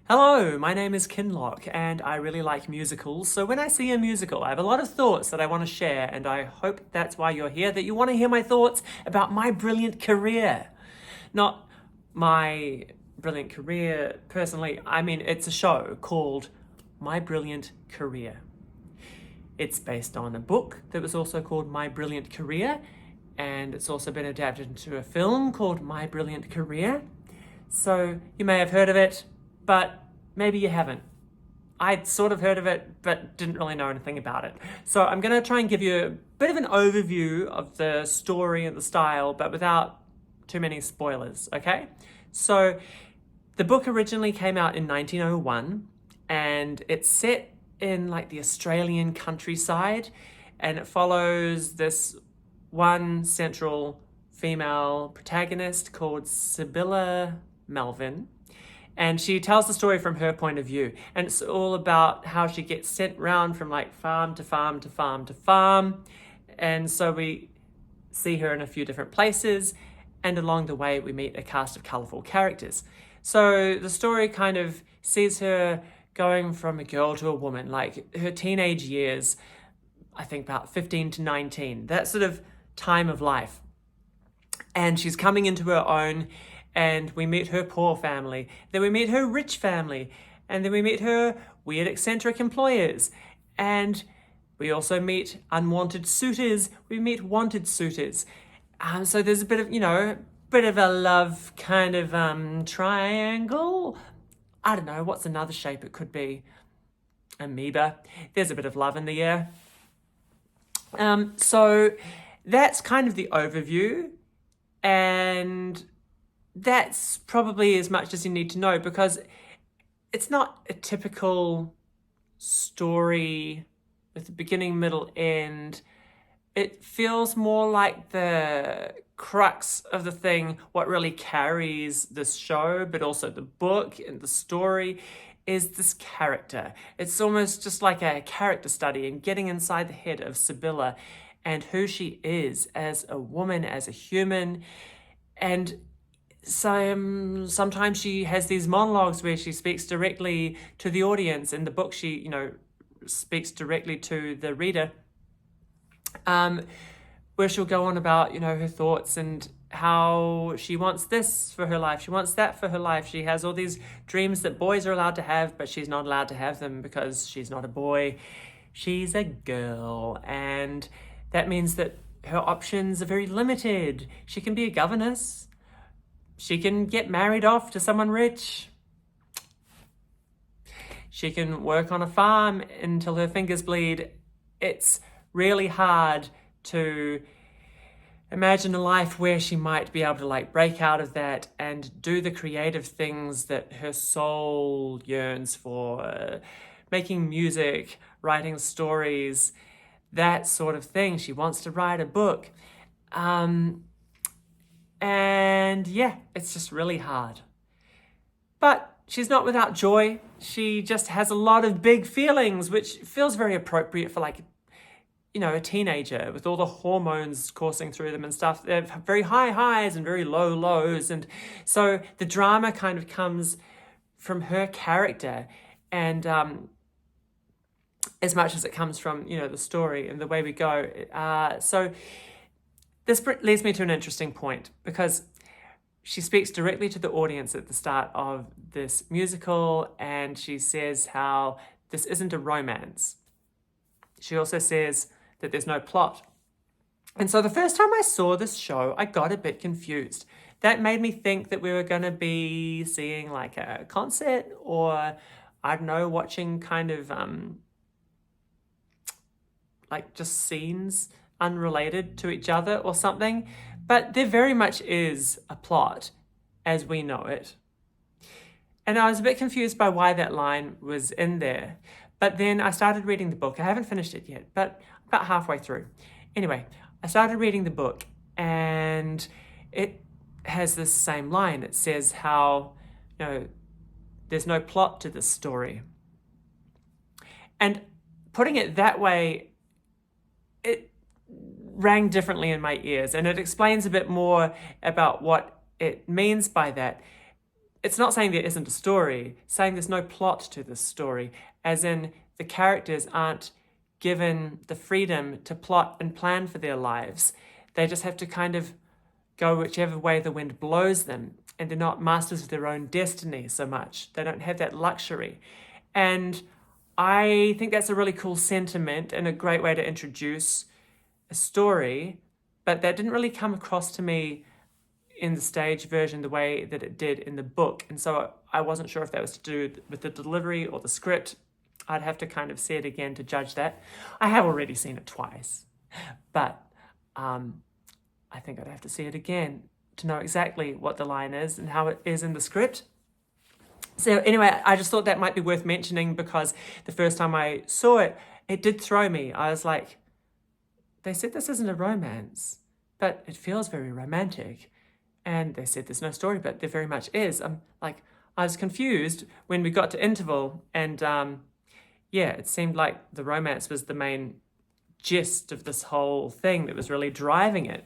Hello, my name is Kinlock and I really like musicals. So when I see a musical, I have a lot of thoughts that I want to share, and I hope that's why you're here, that you want to hear my thoughts about my brilliant career. Not my brilliant career personally, I mean, it's a show called My Brilliant Career. It's based on a book that was also called My Brilliant Career, and it's also been adapted into a film called My Brilliant Career. So you may have heard of it, but maybe you haven't. I'd sort of heard of it, but didn't really know anything about it. So I'm going to try and give you a bit of an overview of the story and the style, but without too many spoilers, okay? So the book originally came out in 1901, and it's set in like the Australian countryside, and it follows this one central female protagonist called Sibylla Melvin. And she tells the story from her point of view. And it's all about how she gets sent around from like farm to farm to farm to farm. And so we see her in a few different places. And along the way, we meet a cast of colourful characters. So the story kind of sees her going from a girl to a woman, like her teenage years, I think about 15 to 19, that sort of time of life. And she's coming into her own. And we meet her poor family, then we meet her rich family, and then we meet her weird eccentric employers. And we also meet unwanted suitors, we meet wanted suitors. So there's a bit of, bit of a love kind of triangle. I don't know, what's another shape it could be? Amoeba. There's a bit of love in the air. So that's kind of the overview. And that's probably as much as you need to know, because it's not a typical story with a beginning, middle, end. It feels more like the crux of the thing, what really carries this show, but also the book and the story, is this character. It's almost just like a character study and getting inside the head of Sibylla and who she is as a woman, as a human. And so sometimes she has these monologues where she speaks directly to the audience. In the book, she, speaks directly to the reader, where she'll go on about, her thoughts and how she wants this for her life. She wants that for her life. She has all these dreams that boys are allowed to have, but she's not allowed to have them because she's not a boy. She's a girl. And that means that her options are very limited. She can be a governess. She can get married off to someone rich. She can work on a farm until her fingers bleed. It's really hard to imagine a life where she might be able to break out of that and do the creative things that her soul yearns for. Making music, writing stories, that sort of thing. She wants to write a book. And yeah, it's just really hard. But she's not without joy. She just has a lot of big feelings, which feels very appropriate for a teenager with all the hormones coursing through them and stuff. They have very high highs and very low lows. And so the drama kind of comes from her character, and as much as it comes from, the story and the way we go. So this leads me to an interesting point, because she speaks directly to the audience at the start of this musical, and she says how this isn't a romance. She also says that there's no plot. And so the first time I saw this show, I got a bit confused. That made me think that we were going to be seeing a concert, or I don't know, watching kind of just scenes unrelated to each other or something. But there very much is a plot as we know it. And I was a bit confused by why that line was in there. But then I started reading the book. I haven't finished it yet, but about halfway through. Anyway, I started reading the book, and it has this same line. It says how, there's no plot to this story. And putting it that way, it rang differently in my ears, and it explains a bit more about what it means by that. it's not saying there isn't a story, saying there's no plot to this story, as in the characters aren't given the freedom to plot and plan for their lives. They just have to kind of go whichever way the wind blows them, and they're not masters of their own destiny so much. They don't have that luxury. And I think that's a really cool sentiment and a great way to introduce a story, but that didn't really come across to me in the stage version the way that it did in the book. And so I wasn't sure if that was to do with the delivery or the script. I'd have to kind of see it again to judge that. I have already seen it twice, but I think I'd have to see it again to know exactly what the line is and how it is in the script. So anyway, I just thought that might be worth mentioning because the first time I saw it, it did throw me. I was like, they said this isn't a romance, but it feels very romantic. And they said there's no story, but there very much is. I was confused when we got to interval, and it seemed like the romance was the main gist of this whole thing that was really driving it.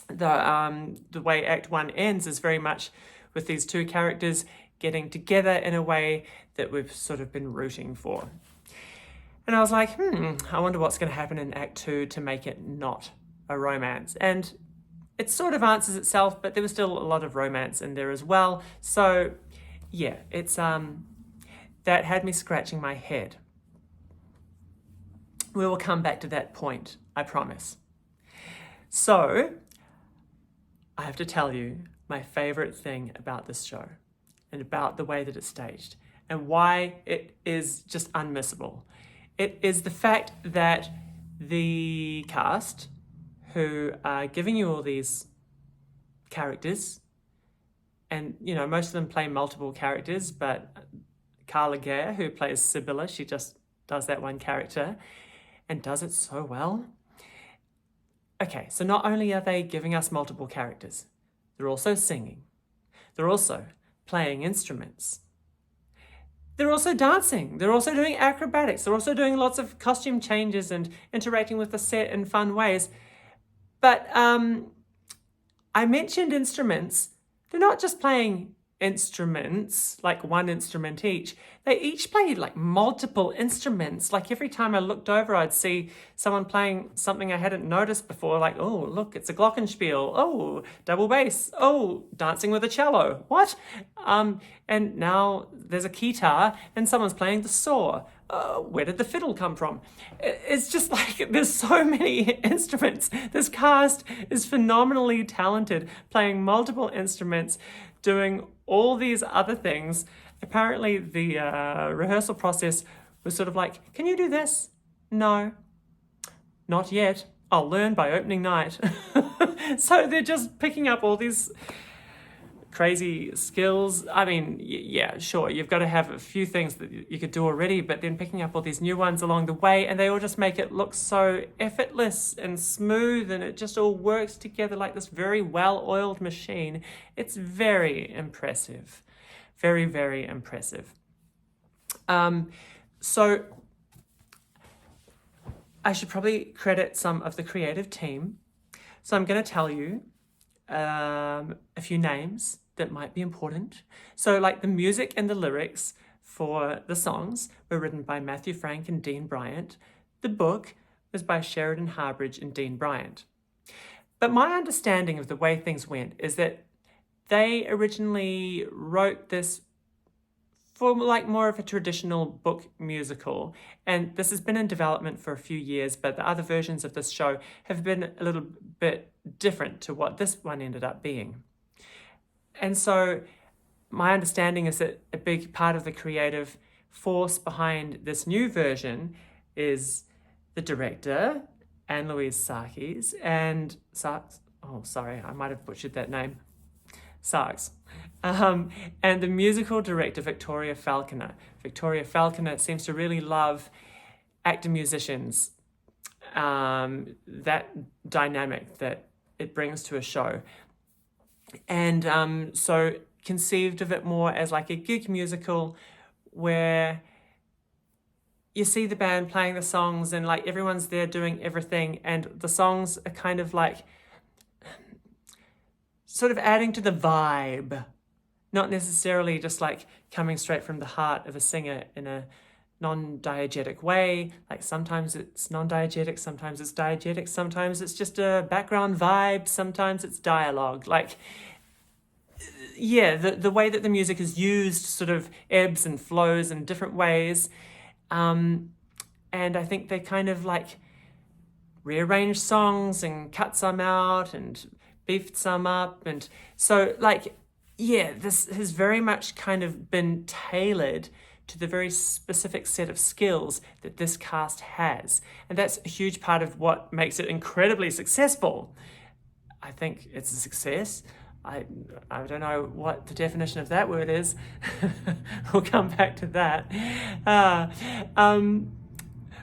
The way Act 1 ends is very much with these two characters getting together in a way that we've sort of been rooting for. And I was like, I wonder what's going to happen in Act 2 to make it not a romance. And it sort of answers itself, but there was still a lot of romance in there as well. So yeah, it's that had me scratching my head. We will come back to that point, I promise. So I have to tell you my favorite thing about this show and about the way that it's staged and why it is just unmissable. It is the fact that the cast, who are giving you all these characters, and most of them play multiple characters, but Gare, who plays Sibylla, she just does that one character and does it so well. Okay, so not only are they giving us multiple characters, they're also singing. They're also playing instruments. They're also dancing. They're also doing acrobatics. They're also doing lots of costume changes and interacting with the set in fun ways. But I mentioned instruments. They're not just playing instruments, like one instrument each. They each play like multiple instruments. Like every time I looked over, I'd see someone playing something I hadn't noticed before. Like, oh, look, it's a glockenspiel. Oh, double bass. Oh, dancing with a cello. What? And now there's a guitar and someone's playing the saw. Where did the fiddle come from? It's just like there's so many instruments. This cast is phenomenally talented, playing multiple instruments, doing all these other things. Apparently the rehearsal process was sort of like, can you do this? No, not yet. I'll learn by opening night. So they're just picking up all these crazy skills. I mean, yeah, sure, you've got to have a few things that you could do already, but then picking up all these new ones along the way, and they all just make it look so effortless and smooth, and it just all works together like this very well-oiled machine. It's very impressive. Very, very impressive. So I should probably credit some of the creative team. So I'm going to tell you a few names that might be important. So like the music and the lyrics for the songs were written by Matthew Frank and Dean Bryant. The book was by Sheridan, Harbridge and Dean Bryant. But my understanding of the way things went is that they originally wrote this for like more of a traditional book musical. And this has been in development for a few years, but the other versions of this show have been a little bit different to what this one ended up being. And so my understanding is that a big part of the creative force behind this new version is the director, Anne-Louise Sarks, and Sarks, oh, sorry, I might have butchered that name. Sarks. And the musical director, Victoria Falconer. Victoria Falconer seems to really love actor musicians, that dynamic that it brings to a show. And so conceived of it more as like a gig musical where you see the band playing the songs and like everyone's there doing everything, and the songs are kind of like sort of adding to the vibe not necessarily just like coming straight from the heart of a singer in a non-diegetic way. Like sometimes it's non-diegetic, sometimes it's diegetic, sometimes it's just a background vibe, sometimes it's dialogue. Like, yeah, the way that the music is used sort of ebbs and flows in different ways. And I think they kind of like rearranged songs and cut some out and beefed some up. And so like, yeah, this has very much kind of been tailored to the very specific set of skills that this cast has. And that's a huge part of what makes it incredibly successful. I think it's a success. I don't know what the definition of that word is. We'll come back to that.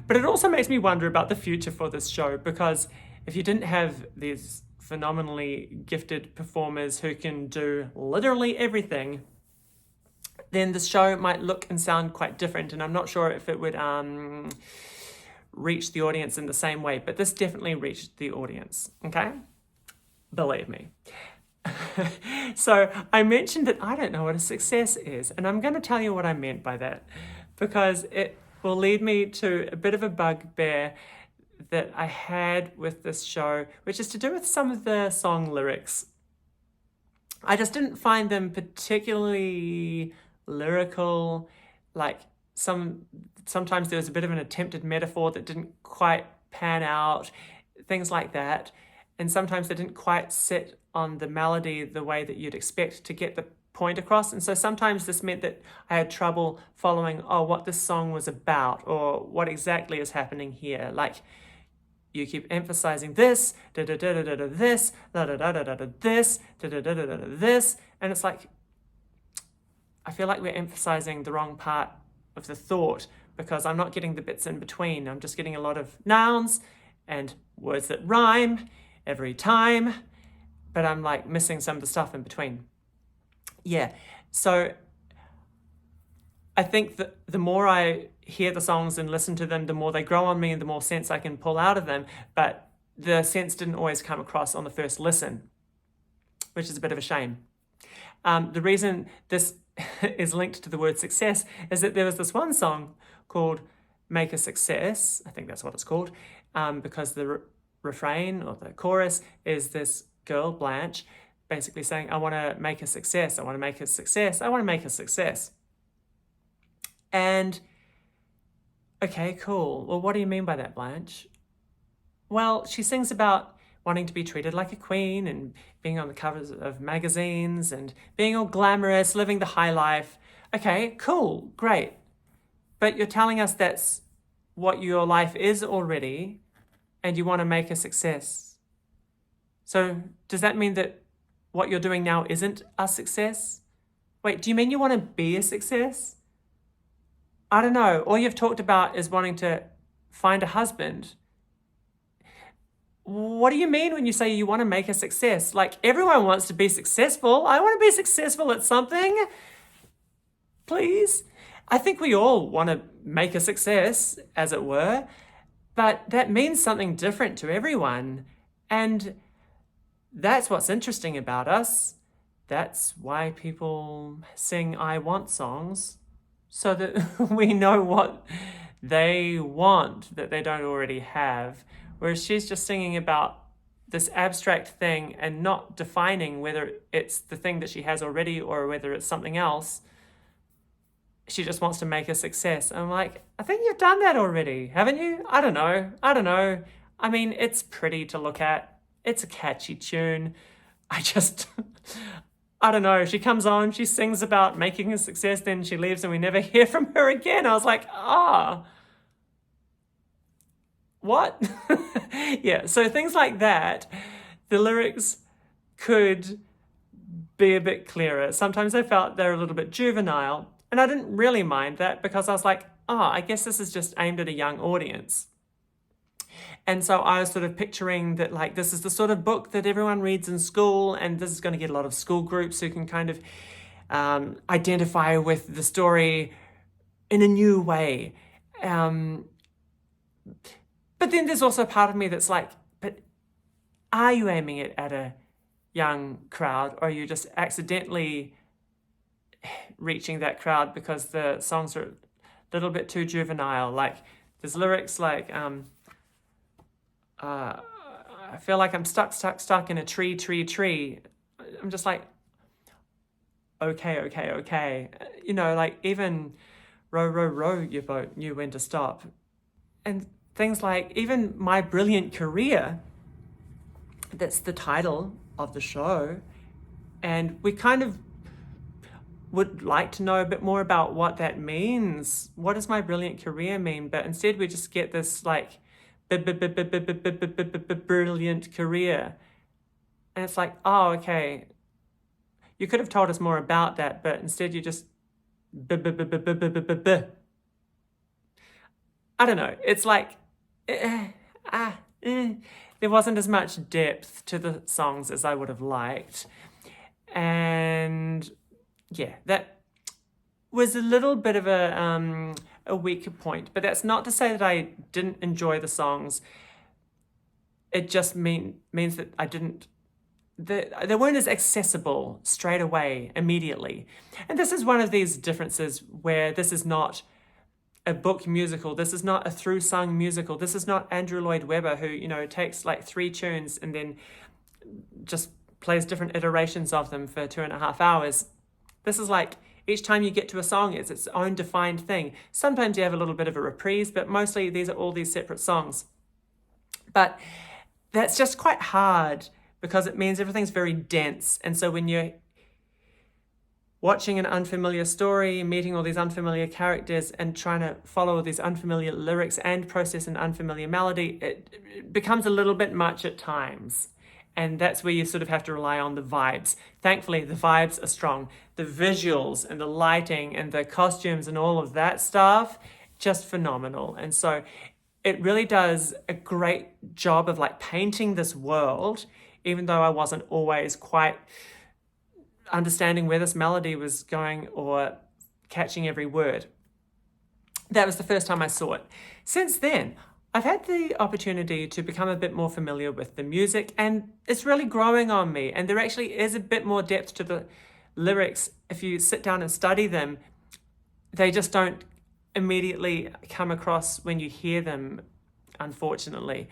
But it also makes me wonder about the future for this show, because if you didn't have these phenomenally gifted performers who can do literally everything, then the show might look and sound quite different, and I'm not sure if it would reach the audience in the same way, but this definitely reached the audience, okay? Believe me. So I mentioned that I don't know what a success is, and I'm going to tell you what I meant by that, because it will lead me to a bit of a bugbear that I had with this show, which is to do with some of the song lyrics. I just didn't find them particularly lyrical. Like sometimes there was a bit of an attempted metaphor that didn't quite pan out, things like that. And sometimes they didn't quite sit on the melody the way that you'd expect to get the point across. And so sometimes this meant that I had trouble following, what this song was about, or what exactly is happening here. Like, you keep emphasizing this, da-da-da-da-da-da, this, da-da-da-da-da-da, this, da-da-da-da-da-da, this. And it's like, I feel like we're emphasizing the wrong part of the thought, because I'm not getting the bits in between. I'm just getting a lot of nouns and words that rhyme every time, but I'm like missing some of the stuff in between. Yeah, so I think that the more I hear the songs and listen to them, the more they grow on me and the more sense I can pull out of them, but the sense didn't always come across on the first listen, which is a bit of a shame. The reason this is linked to the word success is that there was this one song called Make a Success, I think that's what it's called, because the refrain or the chorus is this girl, Blanche, basically saying, I want to make a success, I want to make a success, I want to make a success. And, okay, cool. Well, what do you mean by that, Blanche? Well, she sings about wanting to be treated like a queen and being on the covers of magazines and being all glamorous, living the high life. Okay, cool, great. But you're telling us that's what your life is already, and you want to make a success. So does that mean that what you're doing now isn't a success? Wait, do you mean you want to be a success? I don't know. All you've talked about is wanting to find a husband. What do you mean when you say you want to make a success? Like, everyone wants to be successful. I want to be successful at something. Please. I think we all want to make a success, as it were, but that means something different to everyone. And that's what's interesting about us. That's why people sing I want songs, so that we know what they want that they don't already have. Whereas she's just singing about this abstract thing and not defining whether it's the thing that she has already or whether it's something else. She just wants to make a success. I'm like, I think you've done that already, haven't you? I don't know. I mean, it's pretty to look at. It's a catchy tune. I don't know. She comes on, she sings about making a success, then she leaves and we never hear from her again. I was like, what? Yeah, so things like that, the lyrics could be a bit clearer. Sometimes I felt they're a little bit juvenile, and I didn't really mind that because I was like, I guess this is just aimed at a young audience. And so I was sort of picturing that, like, this is the sort of book that everyone reads in school, and this is going to get a lot of school groups who can kind of identify with the story in a new way. But then there's also a part of me that's like, but are you aiming it at a young crowd, or are you just accidentally reaching that crowd because the songs are a little bit too juvenile. Like there's lyrics like I feel like I'm stuck in a tree. I'm just like, okay. You know, like even row your boat, knew when to stop. And things like even My Brilliant Career, that's the title of the show. And we kind of would like to know a bit more about what that means. What does my brilliant career mean? But instead we just get this like brilliant career. And it's like, oh, okay. You could have told us more about that, but instead you just I don't know. It's like there wasn't as much depth to the songs as I would have liked. And yeah, that was a little bit of a weaker point, but that's not to say that I didn't enjoy the songs. It just means that I didn't, they weren't as accessible straight away, immediately. And this is one of these differences where this is not a book musical. This is not a through-sung musical. This is not Andrew Lloyd Webber who, you know, takes like 3 tunes and then just plays different iterations of them for 2.5 hours. This is like each time you get to a song, it's its own defined thing. Sometimes you have a little bit of a reprise, but mostly these are all these separate songs. But that's just quite hard because it means everything's very dense. And so when you're watching an unfamiliar story, meeting all these unfamiliar characters and trying to follow these unfamiliar lyrics and process an unfamiliar melody, it becomes a little bit much at times. And that's where you sort of have to rely on the vibes. Thankfully, the vibes are strong. The visuals and the lighting and the costumes and all of that stuff, just phenomenal. And so it really does a great job of like painting this world, even though I wasn't always quite understanding where this melody was going or catching every word. That was the first time I saw it. Since then, I've had the opportunity to become a bit more familiar with the music, and it's really growing on me. And there actually is a bit more depth to the lyrics. If you sit down and study them, they just don't immediately come across when you hear them, unfortunately.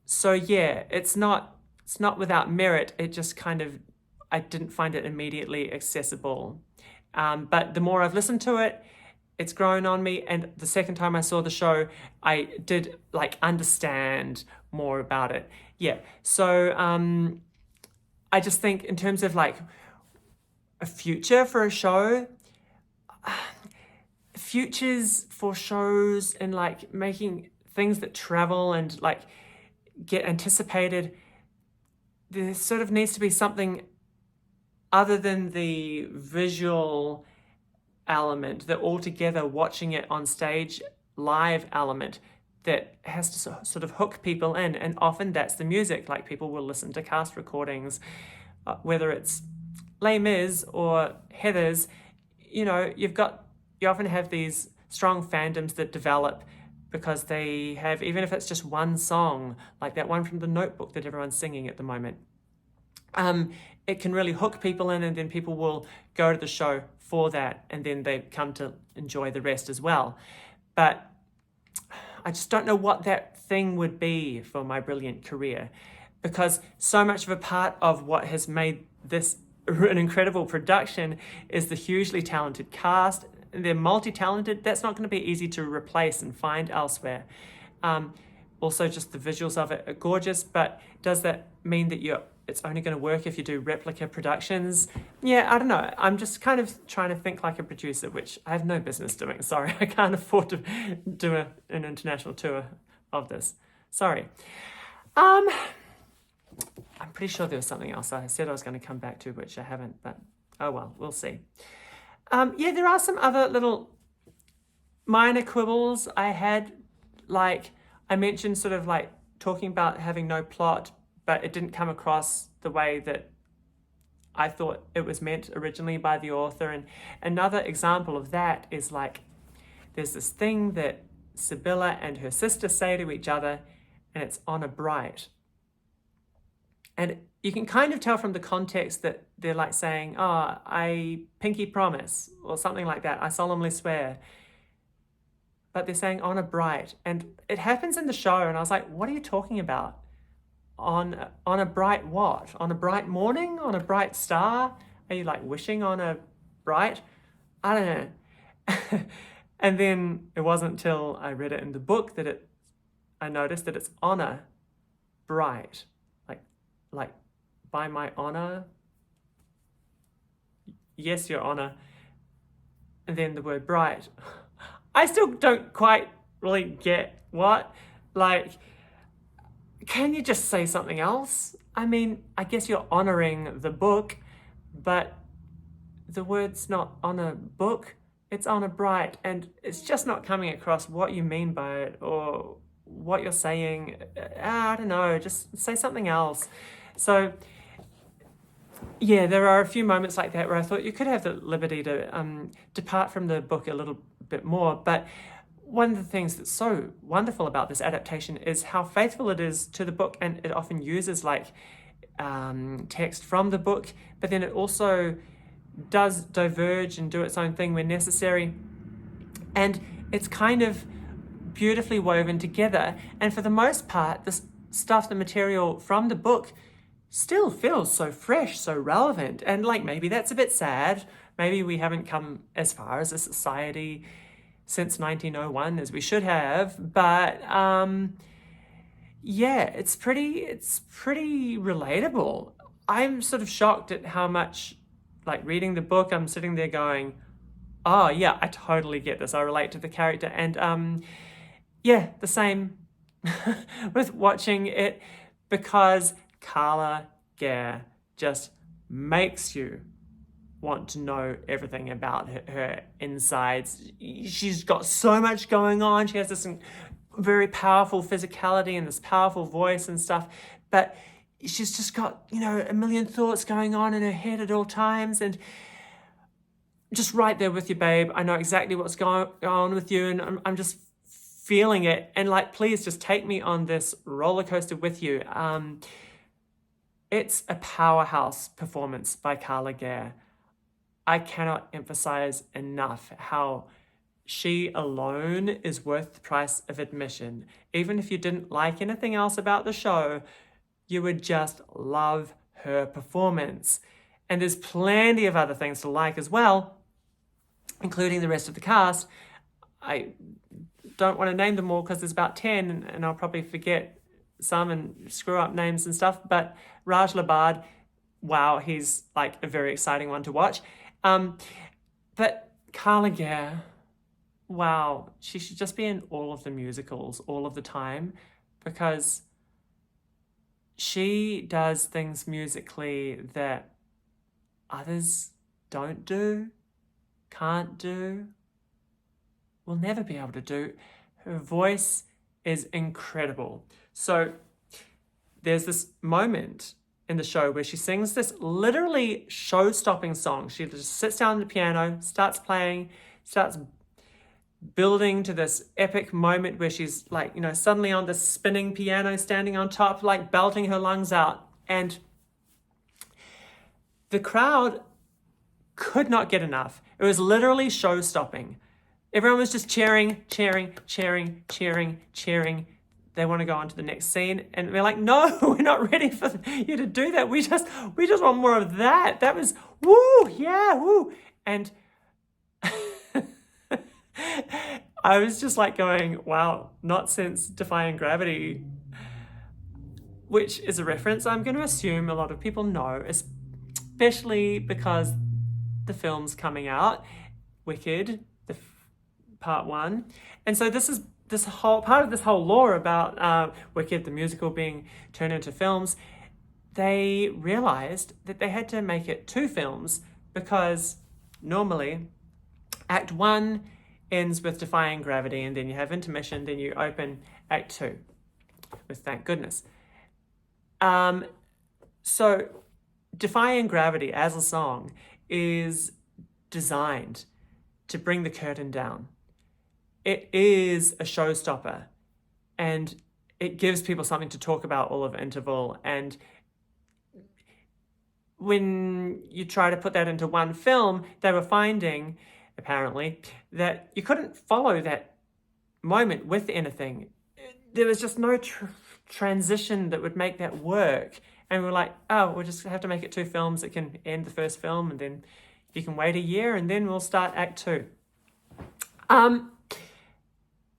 So yeah, it's not without merit. It just kind of, I didn't find it immediately accessible. But the more I've listened to it, it's grown on me, and the second time I saw the show, I did like understand more about it. Yeah, so I just think in terms of like a future for a show, futures for shows and like making things that travel and like get anticipated, there sort of needs to be something other than the visual element, the altogether watching it on stage live element that has to sort of hook people in. And often that's the music. Like people will listen to cast recordings, whether it's Les Mis or Heathers. You know, you often have these strong fandoms that develop because they have, even if it's just one song, like that one from The Notebook that everyone's singing at the moment. It can really hook people in, and then people will go to the show for that, and then they come to enjoy the rest as well. But I just don't know what that thing would be for My Brilliant Career, because so much of a part of what has made this an incredible production is the hugely talented cast. They're multi-talented. That's not going to be easy to replace and find elsewhere. Also, just the visuals of it are gorgeous, but does that mean that it's only going to work if you do replica productions? Yeah, I don't know. I'm just kind of trying to think like a producer, which I have no business doing. Sorry, I can't afford to do an international tour of this. Sorry. I'm pretty sure there was something else I said I was going to come back to, which I haven't, but oh well, we'll see. Yeah, there are some other little minor quibbles I had. Like I mentioned, sort of like talking about having no plot, but it didn't come across the way that I thought it was meant originally by the author. And another example of that is like, there's this thing that Sibylla and her sister say to each other, and it's "Honour bright." And you can kind of tell from the context that they're like saying, oh, I pinky promise, or something like that. I solemnly swear. But they're saying on a bright. And it happens in the show. And I was like, what are you talking about? On a bright what? On a bright morning? On a bright star? Are you like wishing on a bright? I don't know. And then it wasn't until I read it in the book that I noticed that it's honor bright. Like by my honor. Yes, your honor. And then the word bright. I still don't quite really get what. Like, can you just say something else? I mean, I guess you're honoring the book, but the word's not on a book, it's on a bright, and it's just not coming across what you mean by it or what you're saying. I don't know, just say something else. So, yeah, there are a few moments like that where I thought you could have the liberty to depart from the book a little bit more, but one of the things that's so wonderful about this adaptation is how faithful it is to the book, and it often uses like text from the book, but then it also does diverge and do its own thing when necessary, and it's kind of beautifully woven together. And for the most part, the material from the book still feels so fresh, so relevant, and like maybe that's a bit sad. Maybe we haven't come as far as a society since 1901 as we should have, but yeah, it's pretty relatable. I'm sort of shocked at how much, like reading the book, I'm sitting there going, oh yeah, I totally get this. I relate to the character. And yeah, the same with watching it, because Carla Gare just makes you want to know everything about her insides. She's got so much going on. She has this very powerful physicality and this powerful voice and stuff, but she's just got, a million thoughts going on in her head at all times, and just right there with you, babe. I know exactly what's going on with you, and I'm just feeling it, and like, please just take me on this roller coaster with you. It's a powerhouse performance by Carla Gare. I cannot emphasize enough how she alone is worth the price of admission. Even if you didn't like anything else about the show, you would just love her performance. And there's plenty of other things to like as well, including the rest of the cast. I don't want to name them all because there's about 10, and I'll probably forget some and screw up names and stuff, but Raj Labad, wow, he's like a very exciting one to watch. But Carla Gare, wow, she should just be in all of the musicals all of the time, because she does things musically that others don't do, can't do, will never be able to do. Her voice is incredible. So there's this moment in the show where she sings this literally show-stopping song. She just sits down at the piano, starts playing, starts building to this epic moment where she's like, suddenly on this spinning piano, standing on top, like belting her lungs out. And the crowd could not get enough. It was literally show-stopping. Everyone was just cheering, cheering, cheering, cheering, cheering. They want to go on to the next scene, and we're like, no, we're not ready for you to do that. We just want more of that. That was woo, yeah, woo. And I was just like going, wow, not since Defying Gravity, which is a reference I'm going to assume a lot of people know, especially because the film's coming out, Wicked, part 1. And so this is this whole lore about Wicked, the musical, being turned into films. They realized that they had to make it 2 films, because normally Act 1 ends with Defying Gravity, and then you have intermission, then you open Act 2 with Thank Goodness. So Defying Gravity as a song is designed to bring the curtain down. It is a showstopper, and it gives people something to talk about all of interval, and when you try to put that into one film, they were finding, apparently, that you couldn't follow that moment with anything. There was just no transition that would make that work. And we were like, oh, we'll just have to make it 2 films. It can end the first film, and then you can wait a year, and then we'll start Act 2.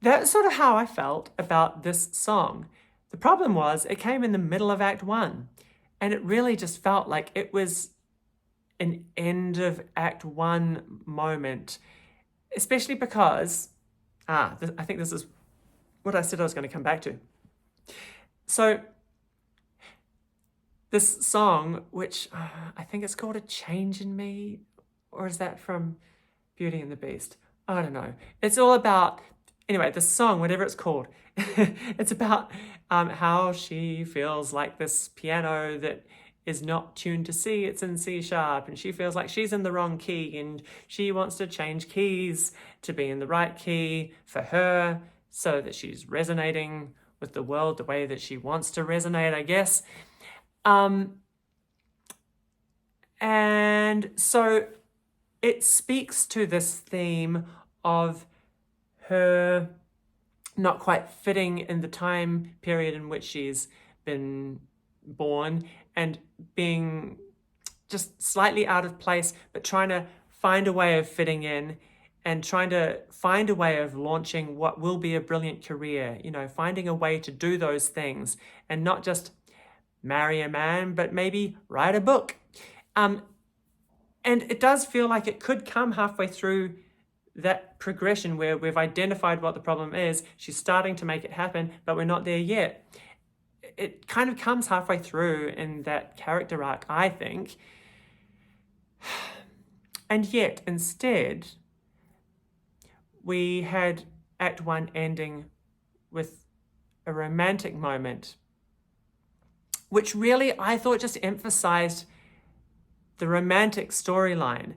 That's sort of how I felt about this song. The problem was it came in the middle of Act 1, and it really just felt like it was an end of Act 1 moment, especially because, I think this is what I said I was going to come back to. So this song, which I think it's called A Change in Me, or is that from Beauty and the Beast? I don't know. It's all about, anyway, the song, whatever it's called, it's about how she feels like this piano that is not tuned to C, it's in C sharp, and she feels like she's in the wrong key, and she wants to change keys to be in the right key for her so that she's resonating with the world the way that she wants to resonate, I guess. And so it speaks to this theme of her not quite fitting in the time period in which she's been born, and being just slightly out of place, but trying to find a way of fitting in, and trying to find a way of launching what will be a brilliant career, finding a way to do those things, and not just marry a man, but maybe write a book. And it does feel like it could come halfway through that progression where we've identified what the problem is, she's starting to make it happen, but we're not there yet. It kind of comes halfway through in that character arc, I think. And yet, instead, we had Act 1 ending with a romantic moment, which really, I thought, just emphasized the romantic storyline.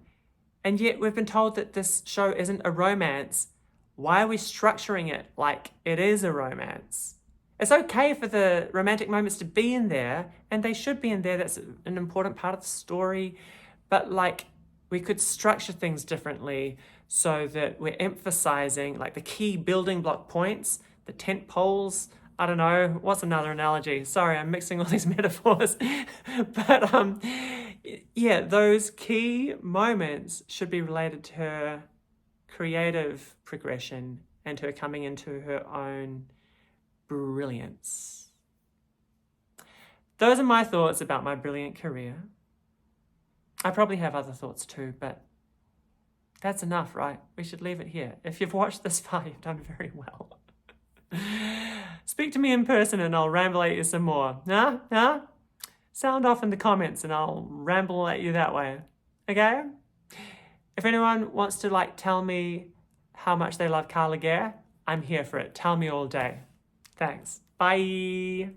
And yet we've been told that this show isn't a romance. Why are we structuring it like it is a romance? It's okay for the romantic moments to be in there, and they should be in there. That's an important part of the story. But we could structure things differently so that we're emphasizing the key building block points, the tent poles. I don't know, what's another analogy? Sorry, I'm mixing all these metaphors. But yeah, those key moments should be related to her creative progression and her coming into her own brilliance. Those are my thoughts about my brilliant career. I probably have other thoughts too, but that's enough, right? We should leave it here. If you've watched this far, you've done very well. Speak to me in person and I'll ramble at you some more. Huh? Sound off in the comments and I'll ramble at you that way. Okay? If anyone wants to tell me how much they love Gare, I'm here for it. Tell me all day. Thanks. Bye.